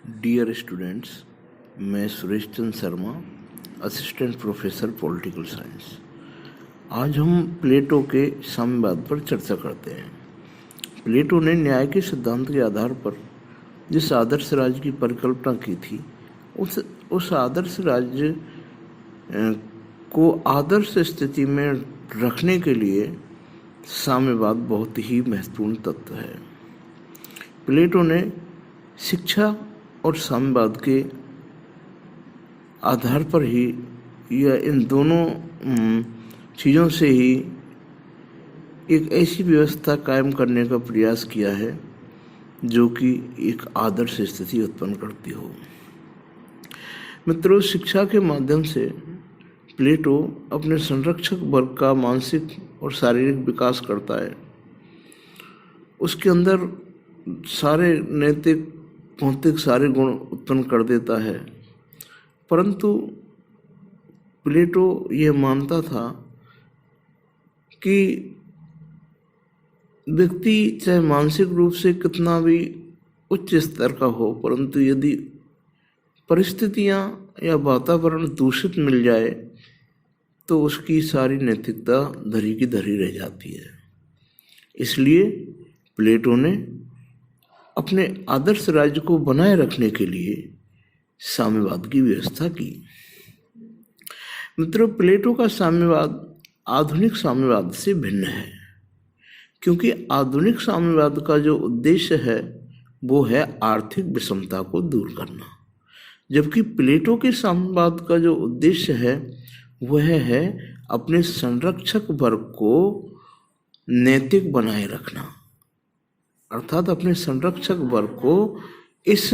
Dear students, मैं Suresh Chandra Sharma, assistant professor political science. आज हम प्लेटो के साम्यवाद पर चर्चा करते हैं। प्लेटो ने न्याय के सिद्धांत के आधार पर जिस आदर्श राज्य की परिकल्पना की थी, उस आदर्श राज्य को आदर्श स्थिति में रखने के लिए साम्यवाद बहुत ही महत्वपूर्ण तत्व है। प्लेटो ने शिक्षा और साम्यवाद के आधार पर ही या इन दोनों चीज़ों से ही एक ऐसी व्यवस्था कायम करने का प्रयास किया है जो कि एक आदर्श स्थिति उत्पन्न करती हो। मित्रों, शिक्षा के माध्यम से प्लेटो अपने संरक्षक वर्ग का मानसिक और शारीरिक विकास करता है। उसके अंदर सारे नैतिक भौतिक सारे गुण उत्पन्न कर देता है। परंतु प्लेटो यह मानता था कि व्यक्ति चाहे मानसिक रूप से कितना भी उच्च स्तर का हो, परंतु यदि परिस्थितियां या वातावरण दूषित मिल जाए तो उसकी सारी नैतिकता धरी की धरी रह जाती है। इसलिए प्लेटो ने अपने आदर्श राज्य को बनाए रखने के लिए साम्यवाद की व्यवस्था की। मित्रों, प्लेटो का साम्यवाद आधुनिक साम्यवाद से भिन्न है, क्योंकि आधुनिक साम्यवाद का जो उद्देश्य है वो है आर्थिक विषमता को दूर करना, जबकि प्लेटो के साम्यवाद का जो उद्देश्य है वह है अपने संरक्षक वर्ग को नैतिक बनाए रखना, अर्थात अपने संरक्षक वर्ग को इस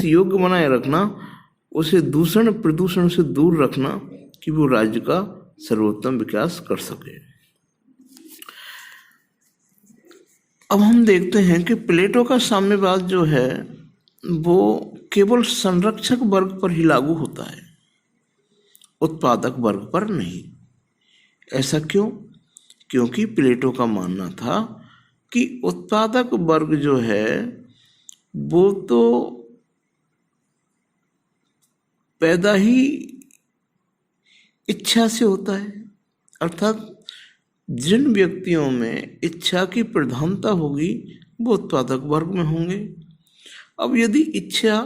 योग्य बनाए रखना, उसे दूषण प्रदूषण से दूर रखना कि वो राज्य का सर्वोत्तम विकास कर सके। अब हम देखते हैं कि प्लेटो का साम्यवाद जो है वो केवल संरक्षक वर्ग पर ही लागू होता है, उत्पादक वर्ग पर नहीं। ऐसा क्यों? क्योंकि प्लेटो का मानना था कि उत्पादक वर्ग जो है वो तो पैदा ही इच्छा से होता है, अर्थात जिन व्यक्तियों में इच्छा की प्रधानता होगी वो उत्पादक वर्ग में होंगे। अब यदि इच्छा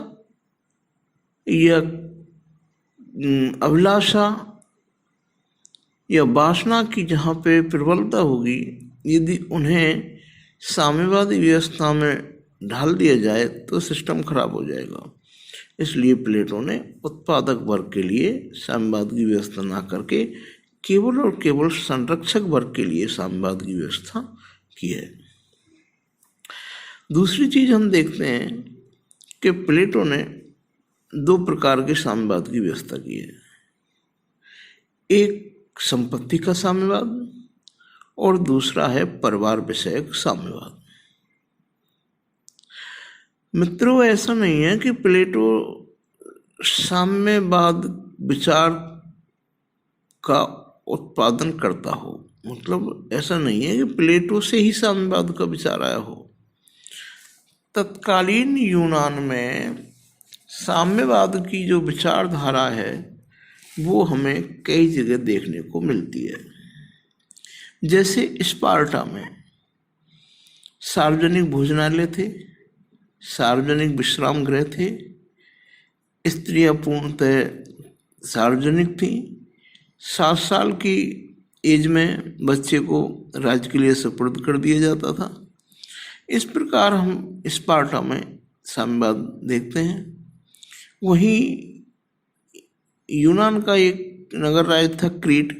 या अभिलाषा या वासना की जहाँ पे प्रबलता होगी, यदि उन्हें साम्यवादी व्यवस्था में ढाल दिया जाए तो सिस्टम खराब हो जाएगा। इसलिए प्लेटो ने उत्पादक वर्ग के लिए साम्यवाद की व्यवस्था ना करके केवल और केवल संरक्षक वर्ग के लिए साम्यवाद की व्यवस्था की है। दूसरी चीज हम देखते हैं कि प्लेटो ने दो प्रकार के साम्यवाद की व्यवस्था की है, एक संपत्ति का साम्यवाद और दूसरा है परिवार विषयक साम्यवाद। मित्रों, ऐसा नहीं है कि प्लेटो साम्यवाद विचार का उत्पादन करता हो, मतलब ऐसा नहीं है कि प्लेटो से ही साम्यवाद का विचार आया हो। तत्कालीन यूनान में साम्यवाद की जो विचारधारा है वो हमें कई जगह देखने को मिलती है। जैसे स्पार्टा में सार्वजनिक भोजनालय थे, सार्वजनिक विश्राम गृह थे, स्त्रियां पूर्णतः सार्वजनिक थीं। 7 साल की एज में बच्चे को राज्य के लिए सुपुर्द कर दिया जाता था। इस प्रकार हम स्पार्टा में साम्यवाद देखते हैं। वहीं यूनान का एक नगर राज्य था क्रीट।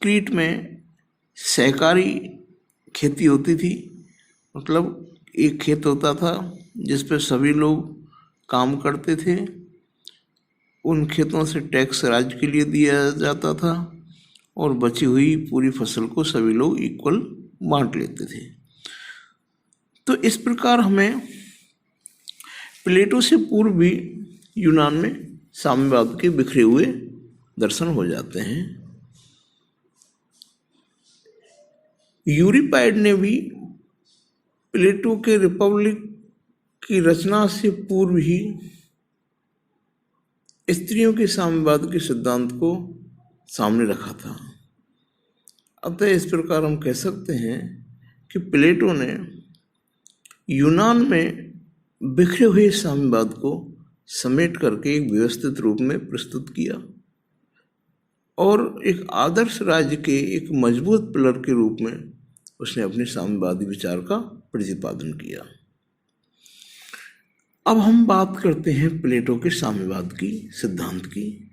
क्रीट में सहकारी खेती होती थी, मतलब एक खेत होता था जिस पर सभी लोग काम करते थे। उन खेतों से टैक्स राज्य के लिए दिया जाता था और बची हुई पूरी फसल को सभी लोग इक्वल बांट लेते थे। तो इस प्रकार हमें प्लेटो से पूर्व भी यूनान में साम्यवाद के बिखरे हुए दर्शन हो जाते हैं। यूरिपाइड ने भी प्लेटो के रिपब्लिक की रचना से पूर्व ही स्त्रियों के साम्यवाद के सिद्धांत को सामने रखा था। अतः इस प्रकार हम कह सकते हैं कि प्लेटो ने यूनान में बिखरे हुए साम्यवाद को समेट करके एक व्यवस्थित रूप में प्रस्तुत किया और एक आदर्श राज्य के एक मजबूत पिलर के रूप में उसने अपने साम्यवादी विचार का प्रतिपादन किया। अब हम बात करते हैं प्लेटो के साम्यवाद की सिद्धांत की।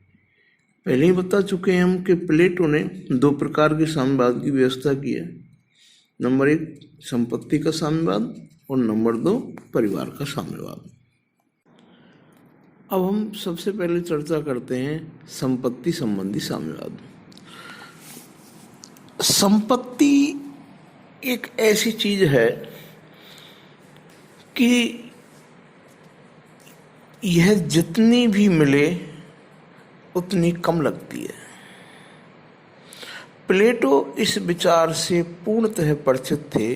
पहले ही बता चुके हैं हम कि प्लेटो ने दो प्रकार के साम्यवाद की व्यवस्था की है। नंबर 1 संपत्ति का साम्यवाद और नंबर 2 परिवार का साम्यवाद। अब हम सबसे पहले चर्चा करते हैं संपत्ति संबंधी साम्यवाद। संपत्ति एक ऐसी चीज है कि यह जितनी भी मिले उतनी कम लगती है। प्लेटो इस विचार से पूर्णतः परिचित थे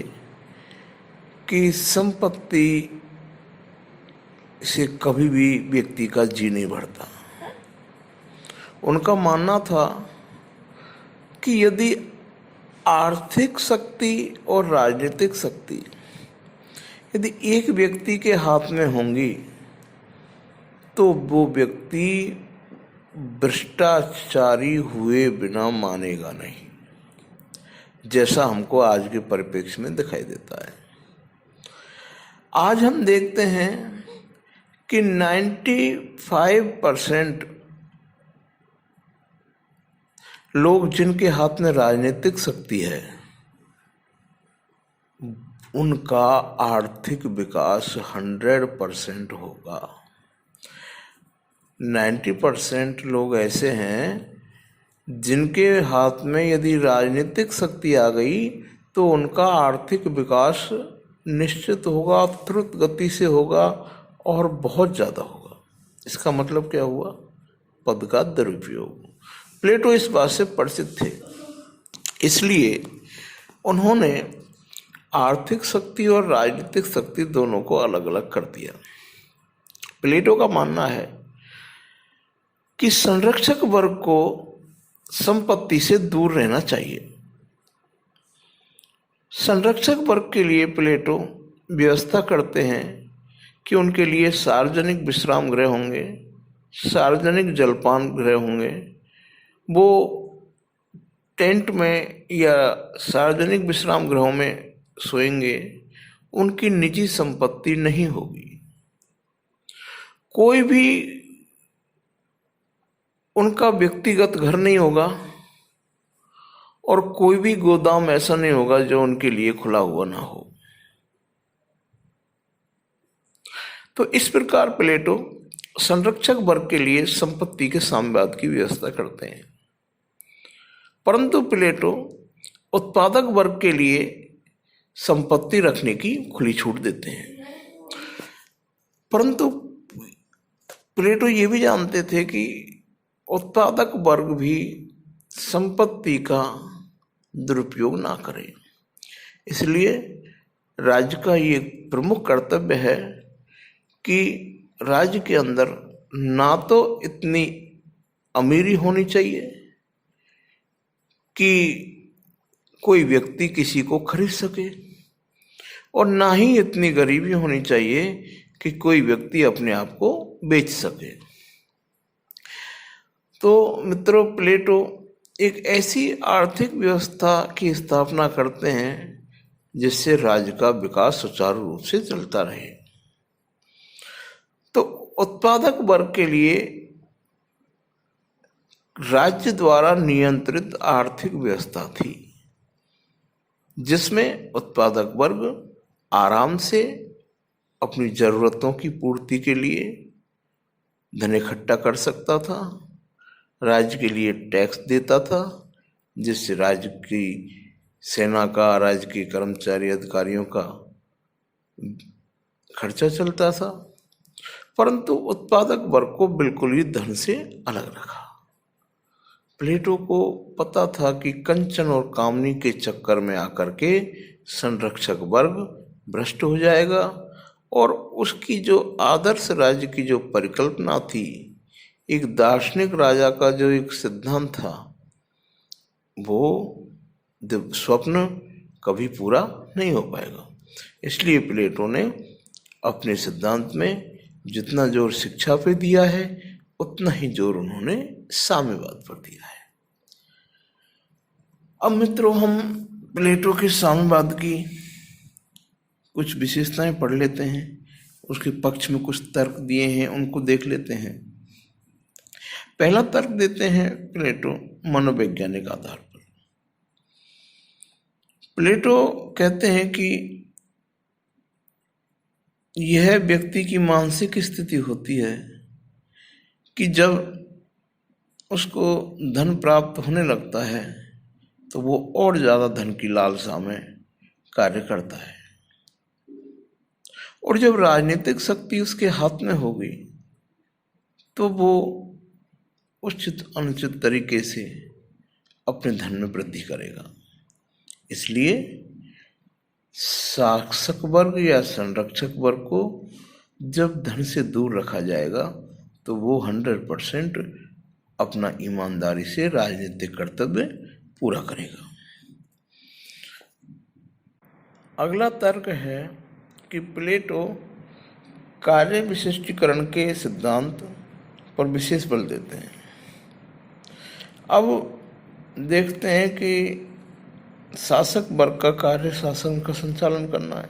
कि संपत्ति से कभी भी व्यक्ति का जी नहीं बढ़ता। उनका मानना था कि यदि आर्थिक शक्ति और राजनीतिक शक्ति यदि एक व्यक्ति के हाथ में होंगी तो वो व्यक्ति भ्रष्टाचारी हुए बिना मानेगा नहीं, जैसा हमको आज के परिप्रेक्ष्य में दिखाई देता है। आज हम देखते हैं कि 95% लोग जिनके हाथ में राजनीतिक शक्ति है उनका आर्थिक विकास 100% होगा। 90% लोग ऐसे हैं जिनके हाथ में यदि राजनीतिक शक्ति आ गई तो उनका आर्थिक विकास निश्चित होगा, त्वरित गति से होगा और बहुत ज़्यादा होगा। इसका मतलब क्या हुआ? पद का दुरुपयोग। प्लेटो इस बात से परिचित थे, इसलिए उन्होंने आर्थिक शक्ति और राजनीतिक शक्ति दोनों को अलग अलग कर दिया। प्लेटो का मानना है कि संरक्षक वर्ग को संपत्ति से दूर रहना चाहिए। संरक्षक वर्ग के लिए प्लेटो व्यवस्था करते हैं कि उनके लिए सार्वजनिक विश्राम गृह होंगे, सार्वजनिक जलपान गृह होंगे, वो टेंट में या सार्वजनिक विश्राम गृहों में सोएंगे, उनकी निजी संपत्ति नहीं होगी। कोई भी उनका व्यक्तिगत घर नहीं होगा और कोई भी गोदाम ऐसा नहीं होगा जो उनके लिए खुला हुआ ना हो। तो इस प्रकार प्लेटो संरक्षक वर्ग के लिए संपत्ति के साम्यवाद की व्यवस्था करते हैं, परंतु प्लेटो उत्पादक वर्ग के लिए संपत्ति रखने की खुली छूट देते हैं। परंतु प्लेटो ये भी जानते थे कि उत्पादक वर्ग भी संपत्ति का दुरुपयोग ना करे, इसलिए राज्य का ये प्रमुख कर्तव्य है कि राज्य के अंदर ना तो इतनी अमीरी होनी चाहिए कि कोई व्यक्ति किसी को खरीद सके और ना ही इतनी गरीबी होनी चाहिए कि कोई व्यक्ति अपने आप को बेच सके। तो मित्रों, प्लेटो एक ऐसी आर्थिक व्यवस्था की स्थापना करते हैं जिससे राज्य का विकास सुचारू रूप से चलता रहे। तो उत्पादक वर्ग के लिए राज्य द्वारा नियंत्रित आर्थिक व्यवस्था थी, जिसमें उत्पादक वर्ग आराम से अपनी जरूरतों की पूर्ति के लिए धन इकट्ठा कर सकता था, राज्य के लिए टैक्स देता था, जिससे राज्य की सेना का, राज्य के कर्मचारी अधिकारियों का खर्चा चलता था। परंतु उत्पादक वर्ग को बिल्कुल ही धन से अलग रखा। प्लेटो को पता था कि कंचन और कामनी के चक्कर में आकर के संरक्षक वर्ग भ्रष्ट हो जाएगा और उसकी जो आदर्श राज्य की जो परिकल्पना थी, एक दार्शनिक राजा का जो एक सिद्धांत था, वो स्वप्न कभी पूरा नहीं हो पाएगा। इसलिए प्लेटो ने अपने सिद्धांत में जितना जोर शिक्षा पे दिया है, उतना ही जोर उन्होंने साम्यवाद पर दिया है। अब मित्रों, हम प्लेटो के साम्यवाद की कुछ विशेषताएं पढ़ लेते हैं। उसके पक्ष में कुछ तर्क दिए हैं, उनको देख लेते हैं। पहला तर्क देते हैं प्लेटो मनोवैज्ञानिक आधार पर। प्लेटो कहते हैं कि यह व्यक्ति की मानसिक स्थिति होती है कि जब उसको धन प्राप्त होने लगता है तो वो और ज़्यादा धन की लालसा में कार्य करता है, और जब राजनीतिक शक्ति उसके हाथ में होगी तो वो उचित अनुचित तरीके से अपने धन में वृद्धि करेगा। इसलिए शासक वर्ग या संरक्षक वर्ग को जब धन से दूर रखा जाएगा तो वो 100% अपना ईमानदारी से राजनीतिक कर्तव्य पूरा करेगा। अगला तर्क है कि प्लेटो कार्य विशिष्टीकरण के सिद्धांत पर विशेष बल देते हैं। अब देखते हैं कि शासक वर्ग का कार्य शासन का संचालन करना है,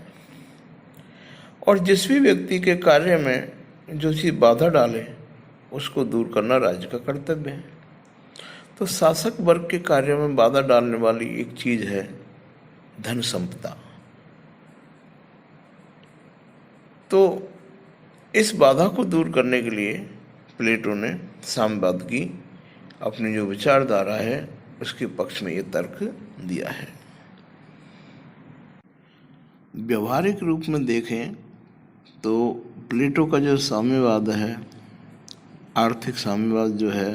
और जिस भी व्यक्ति के कार्य में जो चीज़ बाधा डाले उसको दूर करना राज्य का कर्तव्य है। तो शासक वर्ग के कार्य में बाधा डालने वाली एक चीज़ है धन संपदा। तो इस बाधा को दूर करने के लिए प्लेटो ने साम्यवाद की अपनी जो विचारधारा है उसके पक्ष में ये तर्क दिया है। व्यवहारिक रूप में देखें तो प्लेटो का जो साम्यवाद है, आर्थिक साम्यवाद जो है,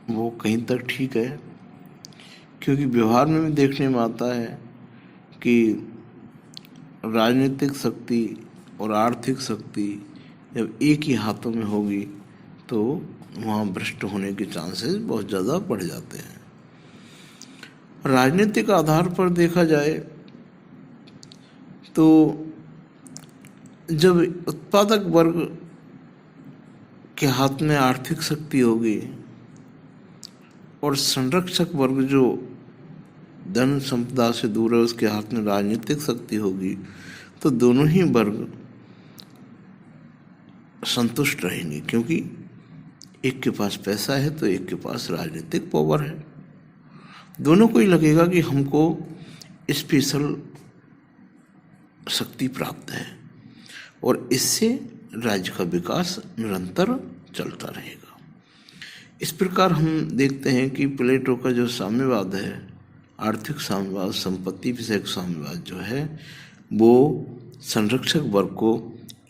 वो कहीं तक ठीक है, क्योंकि व्यवहार में भी देखने में आता है कि राजनीतिक शक्ति और आर्थिक शक्ति जब एक ही हाथों में होगी तो वहाँ भ्रष्ट होने के चांसेस बहुत ज़्यादा बढ़ जाते हैं। राजनीतिक आधार पर देखा जाए तो जब उत्पादक वर्ग के हाथ में आर्थिक शक्ति होगी और संरक्षक वर्ग जो धन संपदा से दूर है उसके हाथ में राजनीतिक शक्ति होगी, तो दोनों ही वर्ग संतुष्ट रहेंगे, क्योंकि एक के पास पैसा है तो एक के पास राजनीतिक पावर है। दोनों को ही लगेगा कि हमको स्पेशल शक्ति प्राप्त है, और इससे राज्य का विकास निरंतर चलता रहेगा। इस प्रकार हम देखते हैं कि प्लेटो का जो साम्यवाद है, आर्थिक साम्यवाद, संपत्ति विषयक साम्यवाद जो है, वो संरक्षक वर्ग को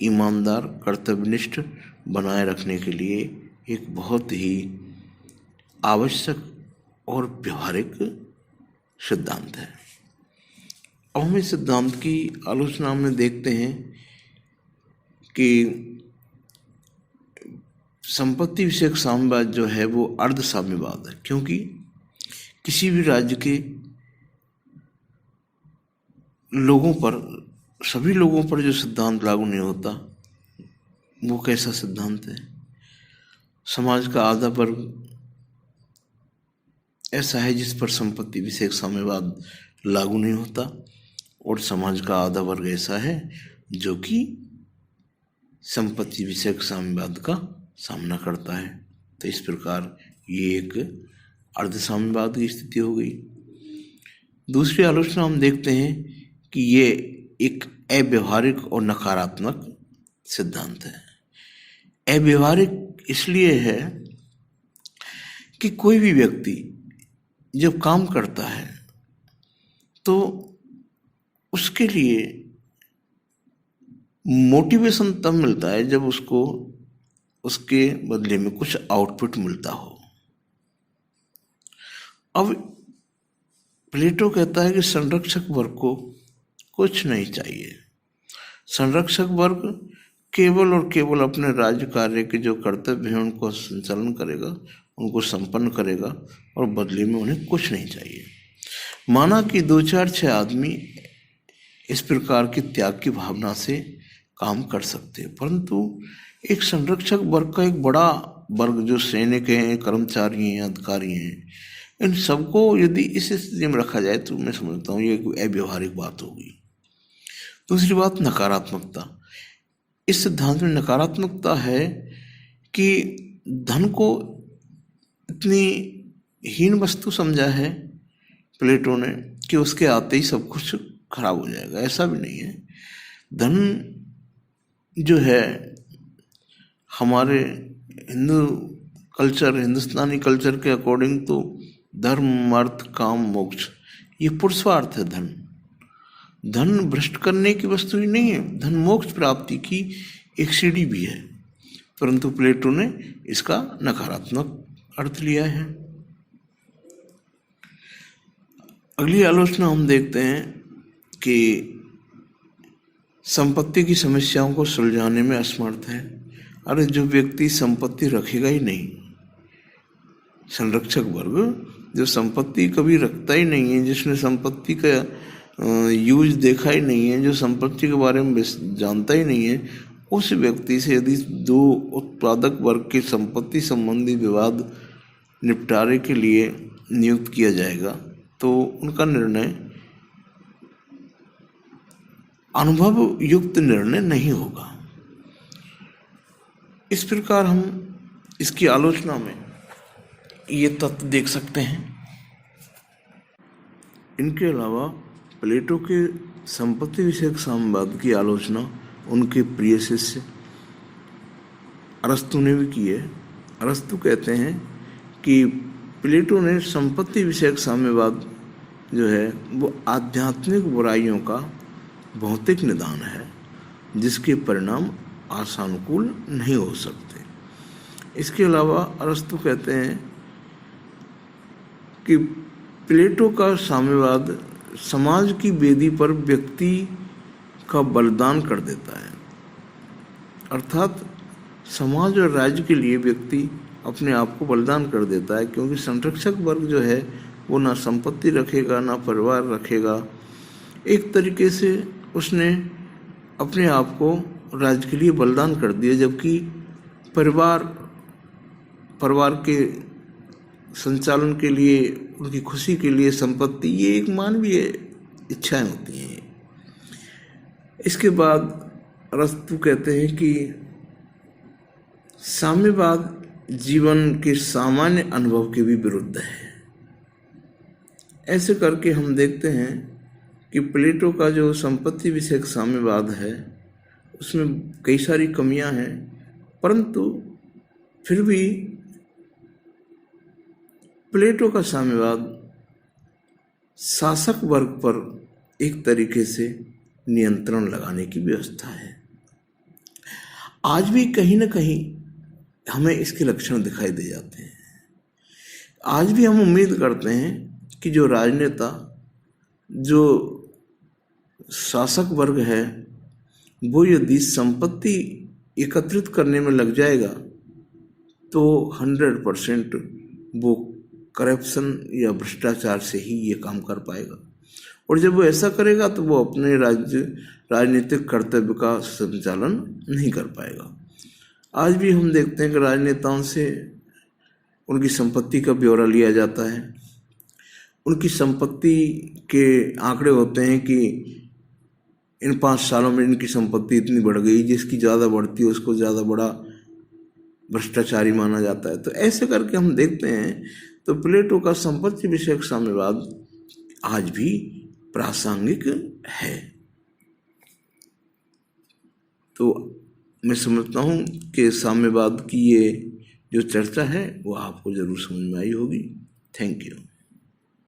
ईमानदार, कर्तव्यनिष्ठ बनाए रखने के लिए एक बहुत ही आवश्यक और व्यवहारिक सिद्धांत है। अब हम इस सिद्धांत की आलोचना में देखते हैं कि संपत्ति विषयक साम्यवाद जो है वो अर्ध साम्यवाद है, क्योंकि किसी भी राज्य के लोगों पर, सभी लोगों पर जो सिद्धांत लागू नहीं होता वो कैसा सिद्धांत है। समाज का आधा वर्ग ऐसा है जिस पर संपत्ति विषयक साम्यवाद लागू नहीं होता, और समाज का आधा वर्ग ऐसा है जो कि संपत्ति विषयक साम्यवाद का सामना करता है। तो इस प्रकार ये एक अर्ध साम्यवाद की स्थिति हो गई। दूसरी आलोचना हम देखते हैं कि ये एक अव्यवहारिक और नकारात्मक सिद्धांत है। अव्यवहारिक इसलिए है कि कोई भी व्यक्ति जब काम करता है तो उसके लिए मोटिवेशन तब मिलता है जब उसको उसके बदले में कुछ आउटपुट मिलता हो। अब प्लेटो कहता है कि संरक्षक वर्ग को कुछ नहीं चाहिए। संरक्षक वर्ग केवल और केवल अपने राज्य कार्य के जो कर्तव्य हैं उनको संचालन करेगा, उनको संपन्न करेगा और बदले में उन्हें कुछ नहीं चाहिए। माना कि 2-4-6 आदमी इस प्रकार की त्याग की भावना से काम कर सकते हैं, परंतु एक संरक्षक वर्ग का एक बड़ा वर्ग जो सैनिक हैं, कर्मचारी हैं, अधिकारी हैं, इन सबको यदि इस स्थिति में रखा जाए तो मैं समझता हूँ ये एक अव्यवहारिक बात होगी। दूसरी बात, नकारात्मकता। इस सिद्धांत में नकारात्मकता है कि धन को इतनी हीन वस्तु समझा है प्लेटो ने कि उसके आते ही सब कुछ खराब हो जाएगा। ऐसा भी नहीं है। धन जो है हमारे हिंदुस्तानी कल्चर के अकॉर्डिंग तो धर्म, अर्थ, काम, मोक्ष, ये पुरुषार्थ है। धन भ्रष्ट करने की वस्तु ही नहीं है, धन मोक्ष प्राप्ति की एक सीढ़ी भी है, परंतु प्लेटो ने इसका नकारात्मक अर्थ लिया है। अगली आलोचना हम देखते हैं कि संपत्ति की समस्याओं को सुलझाने में असमर्थ है। अरे जो व्यक्ति संपत्ति रखेगा ही नहीं, संरक्षक वर्ग जो संपत्ति कभी रखता ही नहीं है, जिसने संपत्ति का यूज देखा ही नहीं है, जो संपत्ति के बारे में जानता ही नहीं है, उस व्यक्ति से यदि दो उत्पादक वर्ग के संपत्ति संबंधी विवाद निपटारे के लिए नियुक्त किया जाएगा तो उनका निर्णय अनुभव युक्त निर्णय नहीं होगा। इस प्रकार हम इसकी आलोचना में ये तथ्य देख सकते हैं। इनके अलावा प्लेटो के संपत्ति विषयक साम्यवाद की आलोचना उनके प्रिय शिष्य अरस्तु ने भी की है। अरस्तु कहते हैं कि प्लेटो ने संपत्ति विषयक साम्यवाद जो है वो आध्यात्मिक बुराइयों का भौतिक निदान है, जिसके परिणाम आशानुकूल नहीं हो सकते। इसके अलावा अरस्तु कहते हैं कि प्लेटो का साम्यवाद समाज की वेदी पर व्यक्ति का बलिदान कर देता है, अर्थात समाज और राज्य के लिए व्यक्ति अपने आप को बलिदान कर देता है, क्योंकि संरक्षक वर्ग जो है वो ना संपत्ति रखेगा ना परिवार रखेगा। एक तरीके से उसने अपने आप को राज्य के लिए बलिदान कर दिया, जबकि परिवार के संचालन के लिए, उनकी खुशी के लिए संपत्ति ये एक मानवीय इच्छाएं होती हैं। इसके बाद अरस्तु कहते हैं कि साम्यवाद जीवन के सामान्य अनुभव के भी विरुद्ध है। ऐसे करके हम देखते हैं कि प्लेटो का जो संपत्ति विषयक साम्यवाद है उसमें कई सारी कमियां हैं, परंतु फिर भी प्लेटो का साम्यवाद शासक वर्ग पर एक तरीके से नियंत्रण लगाने की व्यवस्था है। आज भी कहीं ना कहीं हमें इसके लक्षण दिखाई दे जाते हैं। आज भी हम उम्मीद करते हैं कि जो राजनेता, जो शासक वर्ग है, वो यदि संपत्ति एकत्रित करने में लग जाएगा तो 100% वो करप्शन या भ्रष्टाचार से ही ये काम कर पाएगा, और जब वो ऐसा करेगा तो वो अपने राजनीतिक कर्तव्य का संचालन नहीं कर पाएगा। आज भी हम देखते हैं कि राजनेताओं से उनकी संपत्ति का ब्यौरा लिया जाता है। उनकी संपत्ति के आंकड़े होते हैं कि इन 5 सालों में इनकी संपत्ति इतनी बढ़ गई, जिसकी ज़्यादा बढ़ती है उसको ज़्यादा बड़ा भ्रष्टाचारी माना जाता है। तो ऐसे करके हम देखते हैं तो प्लेटो का संपत्ति विषयक साम्यवाद आज भी प्रासंगिक है। तो मैं समझता हूँ कि साम्यवाद की ये जो चर्चा है वो आपको ज़रूर समझ में आई होगी। Thank you.